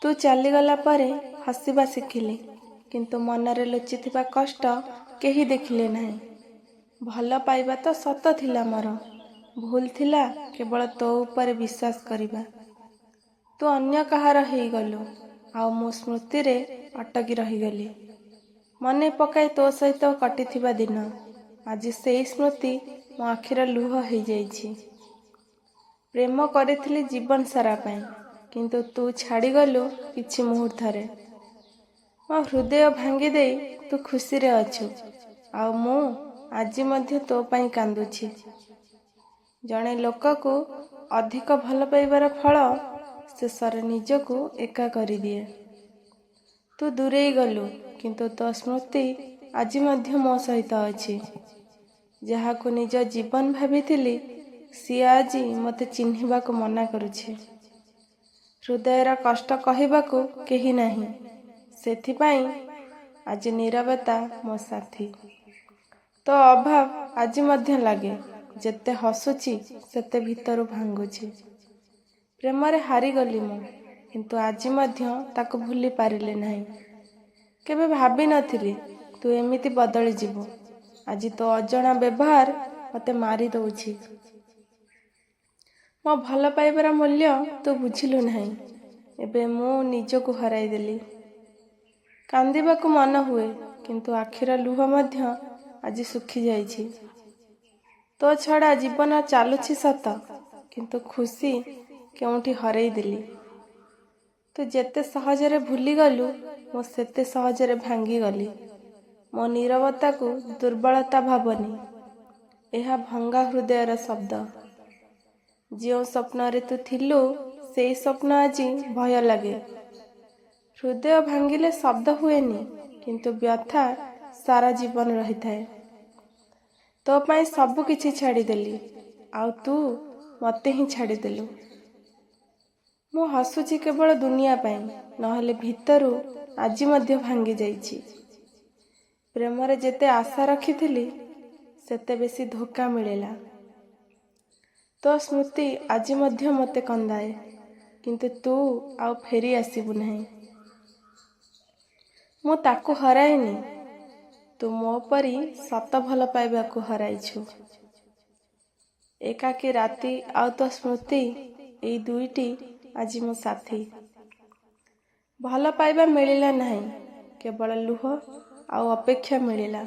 ତୁ ଚାଲିଗଲା ପରେ ହସିବା ଶିଖିଲି, କିନ୍ତୁ ମନରେ ଲୁଚିଥିବା କଷ୍ଟ କେହି ଦେଖିଲେ ନାହିଁ। ଭଲ ପାଇବା ତ ସତ ଥିଲା ମୋର, ଭୁଲ ଥିଲା କେବଳ ତୋ ଉପରେ ବିଶ୍ୱାସ କରିବା। ତୁ ଅନ୍ୟ କାହାର ହେଇଗଲୁ, ଆଉ ମୁଁ ସ୍ମୃତିରେ ଅଟକି ରହିଗଲି। ମନେ ପକାଇ ତୋ ସହିତ କଟିଥିବା ଦିନ, ଆଜି ସେଇ ସ୍ମୃତି ମୋ ଆଖିର ଲୁହ ହେଇଯାଇଛି। ପ୍ରେମ କରିଥିଲି ଜୀବନ ସାରା ପାଇଁ, କିନ୍ତୁ ତୁ ଛାଡ଼ିଗଲୁ କିଛି ମୁହୂର୍ତ୍ତରେ। ମୋ ହୃଦୟ ଭାଙ୍ଗି ଦେଇ ତୁ ଖୁସିରେ ଅଛୁ, ଆଉ ମୁଁ ଆଜି ମଧ୍ୟ ତୋ ପାଇଁ କାନ୍ଦୁଛି। ଜଣେ ଲୋକକୁ ଅଧିକ ଭଲ ପାଇବାର ଫଳ ଶେଷରେ ନିଜକୁ ଏକା କରିଦିଏ। ତୁ ଦୂରେଇ ଗଲୁ, କିନ୍ତୁ ତୋ ସ୍ମୃତି ଆଜି ମଧ୍ୟ ମୋ ସହିତ ଅଛି। ଯାହାକୁ ନିଜ ଜୀବନ ଭାବିଥିଲି, ସିଏ ଆଜି ମୋତେ ଚିହ୍ନିବାକୁ ମନା କରୁଛି। ହୃଦୟର କଷ୍ଟ କହିବାକୁ କେହି ନାହିଁ, ସେଥିପାଇଁ ଆଜି ନୀରବତା ମୋ ସାଥୀ। ତୋ ଅଭାବ ଆଜି ମଧ୍ୟ ଲାଗେ, ଯେତେ ହସୁଛି ସେତେ ଭିତରୁ ଭାଙ୍ଗୁଛି। ପ୍ରେମରେ ହାରିଗଲି ମୁଁ, କିନ୍ତୁ ଆଜି ମଧ୍ୟ ତାକୁ ଭୁଲି ପାରିଲି ନାହିଁ। କେବେ ଭାବିନଥିଲି ତୁ ଏମିତି ବଦଳିଯିବୁ। ଆଜି ତୋ ଅଜଣା ବ୍ୟବହାର ମୋତେ ମାରି ଦେଉଛି। ମୋ ଭଲ ପାଇବାର ମୂଲ୍ୟ ତୁ ବୁଝିଲୁ ନାହିଁ। ଏବେ ମୁଁ ନିଜକୁ ହରାଇଦେଲି। କାନ୍ଦିବାକୁ ମନ ହୁଏ, କିନ୍ତୁ ଆଖିର ଲୁହ ମଧ୍ୟ ଆଜି ଶୁଖିଯାଇଛି। ତୋ ଛଡ଼ା ଜୀବନ ଚାଲୁଛି ସତ, କିନ୍ତୁ ଖୁସି କେଉଁଠି ହରେଇଦେଲି। ତୁ ଯେତେ ସହଜରେ ଭୁଲିଗଲୁ, ମୁଁ ସେତେ ସହଜରେ ଭାଙ୍ଗିଗଲି। ମୋ ନୀରବତାକୁ ଦୁର୍ବଳତା ଭାବନି, ଏହା ଭଙ୍ଗା ହୃଦୟର ଶବ୍ଦ। ଯେଉଁ ସ୍ୱପ୍ନରେ ତୁ ଥିଲୁ, ସେଇ ସ୍ୱପ୍ନ ଆଜି ଭୟ ଲାଗେ। ହୃଦୟ ଭାଙ୍ଗିଲେ ଶବ୍ଦ ହୁଏନି, କିନ୍ତୁ ବ୍ୟଥା ସାରା ଜୀବନ ରହିଥାଏ। ତୋ ପାଇଁ ସବୁ କିଛି ଛାଡ଼ିଦେଲି, ଆଉ ତୁ ମୋତେ ହିଁ ଛାଡ଼ିଦେଲୁ। ମୁଁ ହସୁଛି କେବଳ ଦୁନିଆ ପାଇଁ, ନହେଲେ ଭିତରୁ ଆଜି ମଧ୍ୟ ଭାଙ୍ଗି ଯାଇଛି। ପ୍ରେମରେ ଯେତେ ଆଶା ରଖିଥିଲି, ସେତେ ବେଶୀ ଧୋକା ମିଳିଲା। ତୋ ସ୍ମୃତି ଆଜି ମଧ୍ୟ ମୋତେ କନ୍ଦାଏ, କିନ୍ତୁ ତୁ ଆଉ ଫେରି ଆସିବୁ ନାହିଁ। ମୁଁ ତାକୁ ହରାଇନି, ତୁ ମୋ ପରି ସତ ଭଲ ପାଇବାକୁ ହରାଇଛୁ। ଏକାକୀ ରାତି ଆଉ ତୋ ସ୍ମୃତି, ଏଇ ଦୁଇଟି ଆଜି ମୋ ସାଥୀ। ଭଲ ପାଇବା ମିଳିଲା ନାହିଁ, କେବଳ ଲୁହ ଆଉ ଅପେକ୍ଷା ମିଳିଲା।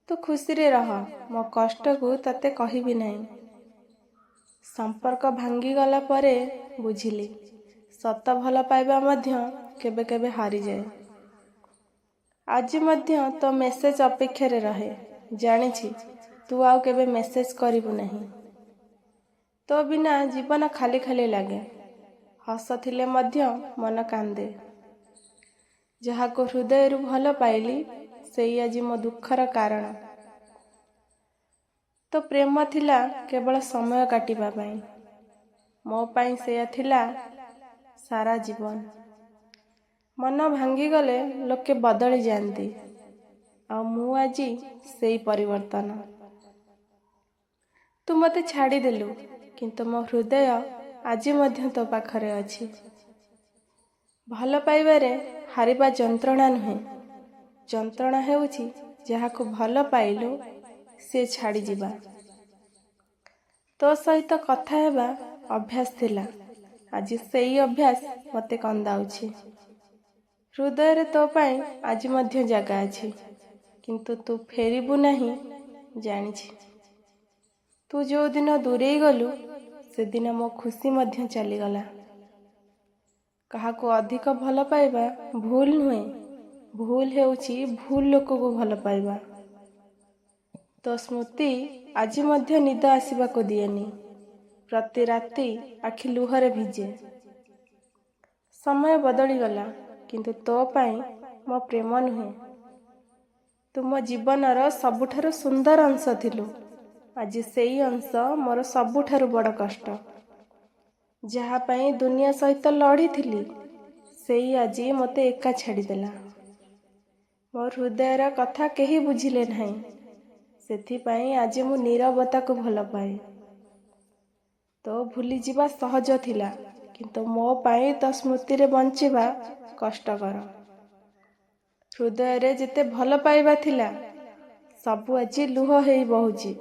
ତୁ ଖୁସିରେ ରହ, ମୋ କଷ୍ଟକୁ ତତେ କହିବି ନାହିଁ। ସମ୍ପର୍କ ଭାଙ୍ଗିଗଲା ପରେ ବୁଝିଲି, ସତ ଭଲ ପାଇବା ମଧ୍ୟ କେବେ କେବେ ହାରିଯାଏ। ଆଜି ମଧ୍ୟ ତୋ ମେସେଜ ଅପେକ୍ଷାରେ ରହେ। ଜାଣିଛି ତୁ ଆଉ କେବେ ମେସେଜ କରିବୁ ନାହିଁ। ତୋ ବିନା ଜୀବନ ଖାଲି ଖାଲି ଲାଗେ। ହସ ଥିଲେ ମଧ୍ୟ ମନ କାନ୍ଦେ। ଯାହାକୁ ହୃଦୟରୁ ଭଲ ପାଇଲି, ସେଇ ଆଜି ମୋ ଦୁଃଖର କାରଣ। ତୋ ପ୍ରେମ ଥିଲା କେବଳ ସମୟ କାଟିବା ପାଇଁ, ମୋ ପାଇଁ ସେୟା ଥିଲା ସାରା ଜୀବନ। ମନ ଭାଙ୍ଗିଗଲେ ଲୋକେ ବଦଳି ଯାଆନ୍ତି, ଆଉ ମୁଁ ଆଜି ସେଇ ପରିବର୍ତ୍ତନ। ତୁ ମୋତେ ଛାଡ଼ିଦେଲୁ, କିନ୍ତୁ ମୋ ହୃଦୟ ଆଜି ମଧ୍ୟ ତୋ ପାଖରେ ଅଛି। ଭଲ ପାଇବାରେ ହାରିବା ଯନ୍ତ୍ରଣା ନୁହେଁ, ଯନ୍ତ୍ରଣା ହେଉଛି ଯାହାକୁ ଭଲ ପାଇଲୁ ସେ ଛାଡ଼ିଯିବା। ତୋ ସହିତ କଥା ହେବା ଅଭ୍ୟାସ ଥିଲା, ଆଜି ସେଇ ଅଭ୍ୟାସ ମୋତେ କନ୍ଦାଉଛି। ହୃଦୟରେ ତୋ ପାଇଁ ଆଜି ମଧ୍ୟ ଜାଗା ଅଛି, କିନ୍ତୁ ତୁ ଫେରିବୁ ନାହିଁ ଜାଣିଛି। ତୁ ଯେଉଁ ଦିନ ଦୂରେଇ ଗଲୁ, ସେଦିନ ମୋ ଖୁସି ମଧ୍ୟ ଚାଲିଗଲା। କାହାକୁ ଅଧିକ ଭଲ ପାଇବା ଭୁଲ ନୁହେଁ, ଭୁଲ ହେଉଛି ଭୁଲ ଲୋକକୁ ଭଲ ପାଇବା। ତୋ ସ୍ମୃତି ଆଜି ମଧ୍ୟ ନିଦ ଆସିବାକୁ ଦିଏନି। ପ୍ରତି ରାତି ଆଖି ଲୁହରେ ଭିଜେ। ସମୟ ବଦଳିଗଲା, କିନ୍ତୁ ତୋ ପାଇଁ ମୋ ପ୍ରେମ ନୁହେଁ। ତୁ ମୋ ଜୀବନର ସବୁଠାରୁ ସୁନ୍ଦର ଅଂଶ ଥିଲୁ, ଆଜି ସେଇ ଅଂଶ ମୋର ସବୁଠାରୁ ବଡ଼ କଷ୍ଟ। ଯାହା ପାଇଁ ଦୁନିଆ ସହିତ ଲଢ଼ିଥିଲି, ସେଇ ଆଜି ମୋତେ ଏକା ଛାଡ଼ିଦେଲା। ମୋ ହୃଦୟର କଥା କେହି ବୁଝିଲେ ନାହିଁ, ସେଥିପାଇଁ ଆଜି ମୁଁ ନୀରବତାକୁ ଭଲ ପାଏ। ତୋ ଭୁଲିଯିବା ସହଜ ଥିଲା, କିନ୍ତୁ ମୋ ପାଇଁ ତୋ ସ୍ମୃତିରେ ବଞ୍ଚିବା କଷ୍ଟକର। ହୃଦୟରେ ଯେତେ ଭଲ ପାଇବା ଥିଲା ସବୁ ଆଜି ଲୁହ ହେଇ ବହୁଛି।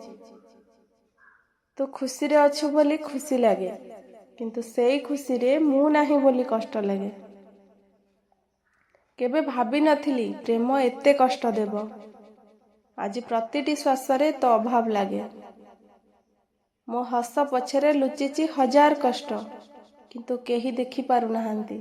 ତୁ ଖୁସିରେ ଅଛୁ ବୋଲି ଖୁସି ଲାଗେ, କିନ୍ତୁ ସେଇ ଖୁସିରେ ମୁଁ ନାହିଁ ବୋଲି କଷ୍ଟ ଲାଗେ। କେବେ ଭାବିନଥିଲି ପ୍ରେମ ଏତେ କଷ୍ଟ ଦେବ। ଆଜି ପ୍ରତିଟି ଶ୍ୱାସରେ ତୋ ଅଭାବ ଲାଗେ। ମୋ ହସ ପଛରେ ଲୁଚିଛି ହଜାର କଷ୍ଟ, କିନ୍ତୁ କେହି ଦେଖି ପାରୁନାହାନ୍ତି।